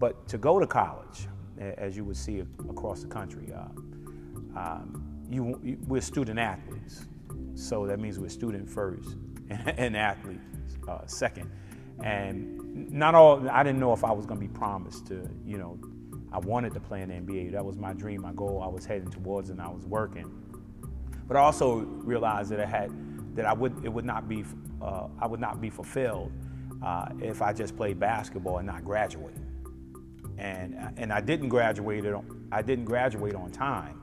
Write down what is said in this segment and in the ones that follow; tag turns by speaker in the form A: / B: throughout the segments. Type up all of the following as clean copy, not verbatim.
A: But to go to college, as you would see across the country, we're student athletes. So that means we're student first and athlete second. And I didn't know if I was going to be promised to, I wanted to play in the NBA. That was my dream, my goal. I was heading towards, and I was working. But I also realized that I would not be fulfilled if I just played basketball and not graduate. And I didn't graduate on time.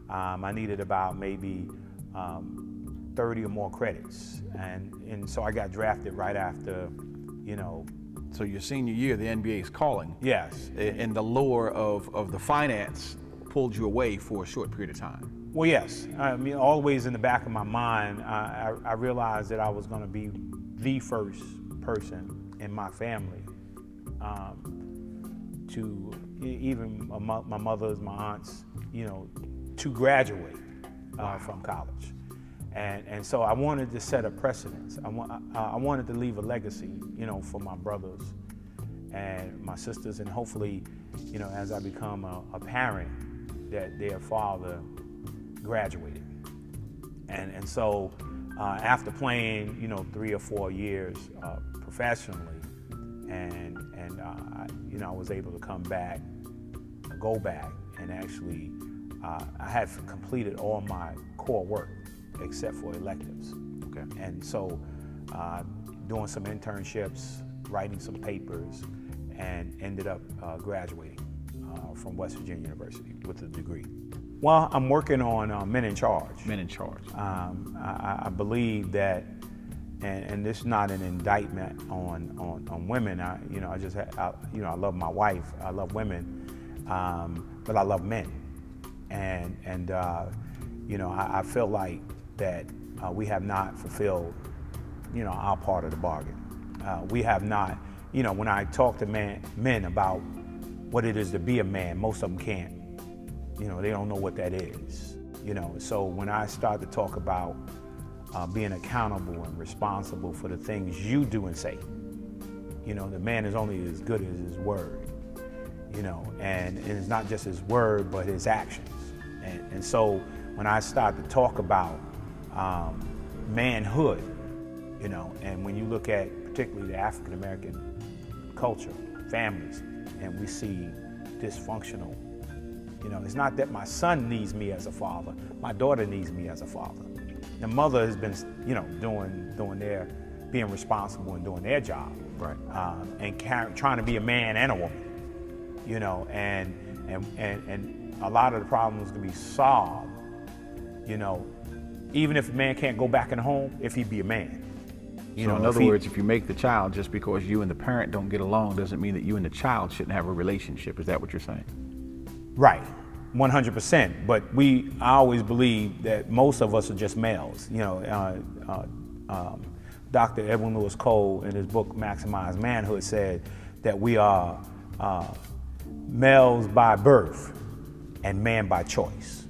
A: I needed about maybe 30 or more credits, and so I got drafted right after,
B: So your senior year, the NBA is calling.
A: Yes.
B: And the lure of the finance pulled you away for a short period of time.
A: Well, yes. I mean, always in the back of my mind, I realized that I was going to be the first person in my family to, even my mother's, my aunts, to graduate from college. And so I wanted to set a precedence. I wanted to leave a legacy, for my brothers and my sisters, and hopefully, as I become a parent, that their father graduated. And so after playing, 3 or 4 years professionally, and I was able to go back, and actually I had completed all my core work except for electives.
B: Okay.
A: And so doing some internships, writing some papers, and ended up graduating from West Virginia University with a degree. Well, I'm working on Men in Charge.
B: Men in Charge.
A: I believe that, and this is not an indictment on women. I love my wife. I love women, but I love men, and I feel like that we have not fulfilled, our part of the bargain. We have not, when I talk to men about what it is to be a man, most of them can't. They don't know what that is. So when I start to talk about being accountable and responsible for the things you do and say, the man is only as good as his word, and it's not just his word, but his actions. And so when I start to talk about manhood, and when you look at particularly the African American culture, families, and we see dysfunctional, it's not that my son needs me as a father, my daughter needs me as a father. The mother has been, being responsible and doing their job,
B: right?
A: And trying to be a man and a woman, and a lot of the problems can be solved, even if a man can't go back in the home, if he be a man.
B: So in other words, if you make the child, just because you and the parent don't get along doesn't mean that you and the child shouldn't have a relationship. Is that what you're saying?
A: Right, 100%. But I always believe that most of us are just males. Dr. Edwin Lewis Cole, in his book Maximize Manhood, said that we are males by birth and man by choice.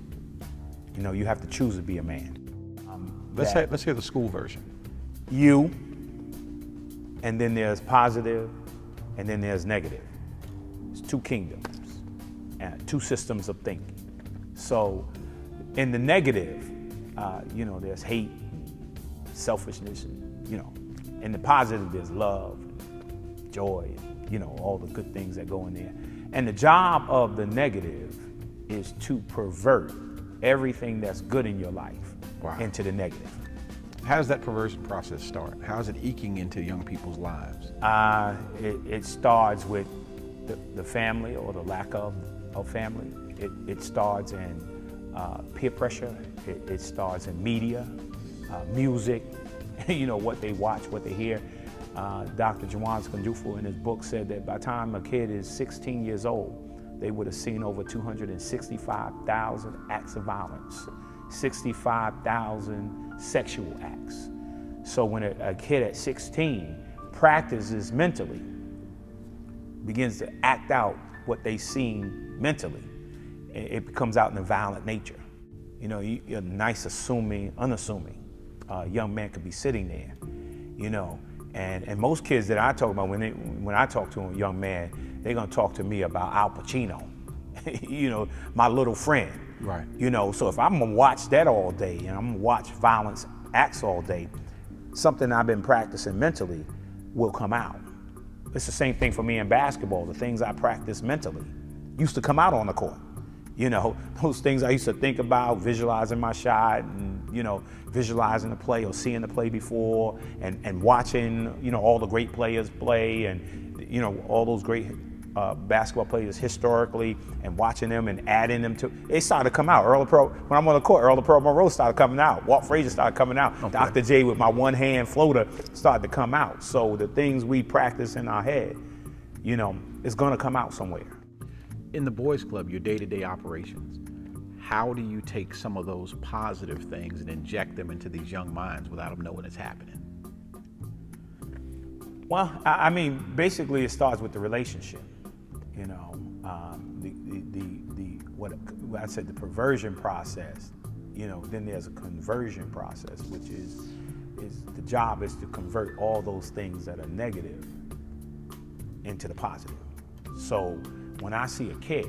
A: You have to choose to be a man.
B: Let's hear the school version.
A: You, and then there's positive, and then there's negative. It's two kingdoms and two systems of thinking. So in the negative, there's hate, selfishness, and, in the positive, there's love, joy, all the good things that go in there. And the job of the negative is to pervert everything that's good in your life into the negative.
B: How does that perversion process start? How is it eking into young people's lives?
A: It starts with the family, or the lack of family. It starts in peer pressure. It starts in media, music, what they watch, what they hear. Dr. Jawan Skanjufu in his book said that by the time a kid is 16 years old, they would have seen over 265,000 acts of violence, 65,000 sexual acts. So when a kid at 16 practices mentally, begins to act out what they seen mentally, it becomes out in a violent nature. You're a nice, unassuming young man could be sitting there, and most kids that I talk about, when I talk to a young man, they're gonna talk to me about Al Pacino, you know, my little friend.
B: Right.
A: You know, so if I'm gonna watch that all day and I'm gonna watch violence acts all day, something I've been practicing mentally will come out. It's the same thing for me in basketball. The things I practice mentally used to come out on the court. You know, those things I used to think about, visualizing my shot and, you know, visualizing the play or seeing the play before and watching, you know, all the great players play and, you know, all those great basketball players historically and watching them and adding them to, it started to come out. When I'm on the court, Earl the Pearl Monroe started coming out. Walt Frazier started coming out. Okay. Dr. J with my one-hand floater started to come out. So the things we practice in our head, you know, it's gonna come out somewhere.
B: In the Boys Club, your day-to-day operations, how do you take some of those positive things and inject them into these young minds without them knowing it's happening?
A: Well, I mean, basically it starts with the relationship. You know, what I said, the perversion process. You know, then there's a conversion process, which is the job is to convert all those things that are negative into the positive. So when I see a kid,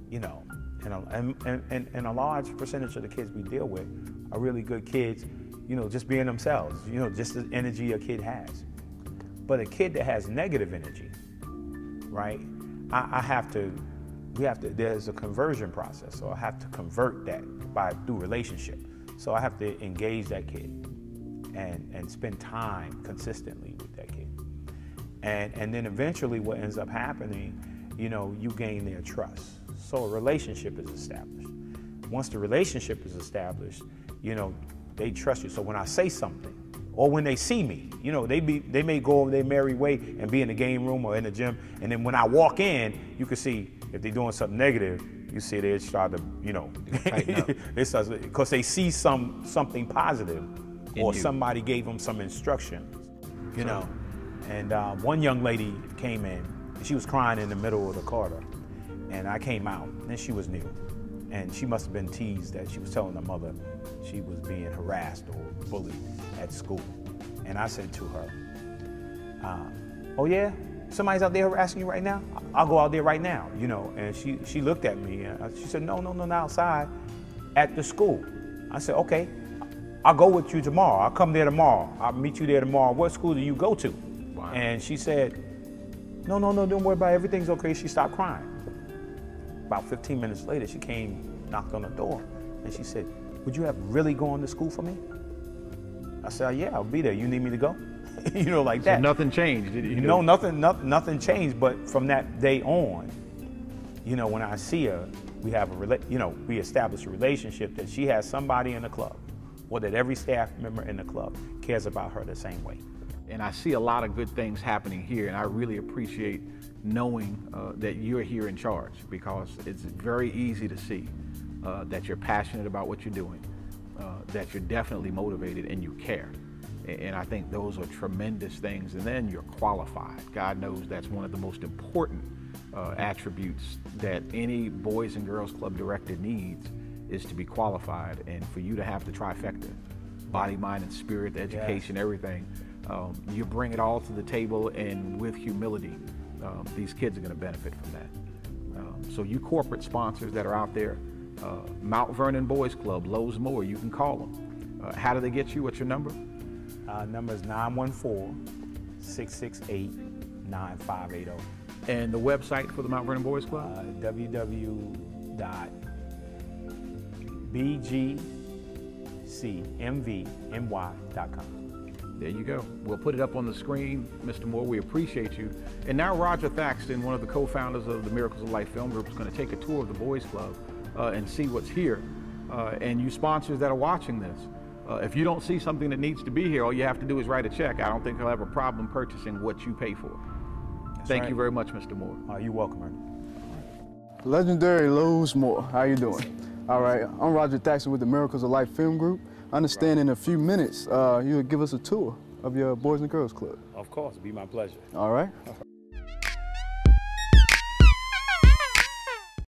A: you know, and a large percentage of the kids we deal with are really good kids, you know, just being themselves, you know, just the energy a kid has. But a kid that has negative energy, right, there's a conversion process. So I have to convert that through relationship. So I have to engage that kid and spend time consistently with that kid. And then eventually what ends up happening, you know, you gain their trust. So a relationship is established. Once the relationship is established, you know, they trust you. So when I say something, or when they see me, you know, they may go over their merry way and be in the game room or in the gym, and then when I walk in, you can see if they're doing something negative, you see they start to, you know, because they see something positive, or somebody gave them some instructions, you know. And one young lady came in, and she was crying in the middle of the corridor, and I came out, and she was new, and she must have been teased that she was telling her mother she was being harassed or bullied at school. And I said to her, oh yeah, somebody's out there harassing you right now? I'll go out there right now, you know. And she looked at me and she said, no, not outside, at the school. I said, okay, I'll go with you tomorrow. I'll come there tomorrow. I'll meet you there tomorrow. What school do you go to? Wow. And she said, no, don't worry about it. Everything's okay. She stopped crying. About 15 minutes later, she came, knocked on the door, and she said, would you have really gone to school for me? I said, yeah, I'll be there. You need me to go? You know, like that.
B: So nothing changed, did you?
A: No, nothing changed. But from that day on, you know, when I see her, we establish a relationship that she has somebody in the club, or that every staff member in the club cares about her the same way.
B: And I see a lot of good things happening here, and I really appreciate knowing that you're here in charge, because it's very easy to see that you're passionate about what you're doing, that you're definitely motivated and you care. And I think those are tremendous things. And then you're qualified. God knows that's one of the most important attributes that any Boys and Girls Club director needs, is to be qualified. And for you to have the trifecta, body, mind, and spirit, education, everything, you bring it all to the table, and with humility, these kids are going to benefit from that. So you corporate sponsors that are out there, Mount Vernon Boys Club, Lowe's Moore, you can call them. How do they get you? What's your number?
A: Number is 914-668-9580.
B: And the website for the Mount Vernon Boys Club?
A: www.bgcmvny.com.
B: There you go. We'll put it up on the screen. Mr. Moore, we appreciate you. And now Roger Thaxton, one of the co-founders of the Miracles of Life Film Group, is going to take a tour of the Boys Club and see what's here. And you sponsors that are watching this, if you don't see something that needs to be here, all you have to do is write a check. I don't think I'll have a problem purchasing what you pay for. Thank you very much, Mr. Moore.
A: You're welcome, man.
C: Legendary Lowe's Moore, how you doing? All right, I'm Roger Thaxton with the Miracles of Life Film Group. I understand in a few minutes you'll give us a tour of your Boys and Girls Club.
A: Of course, it'd be my pleasure.
C: All right.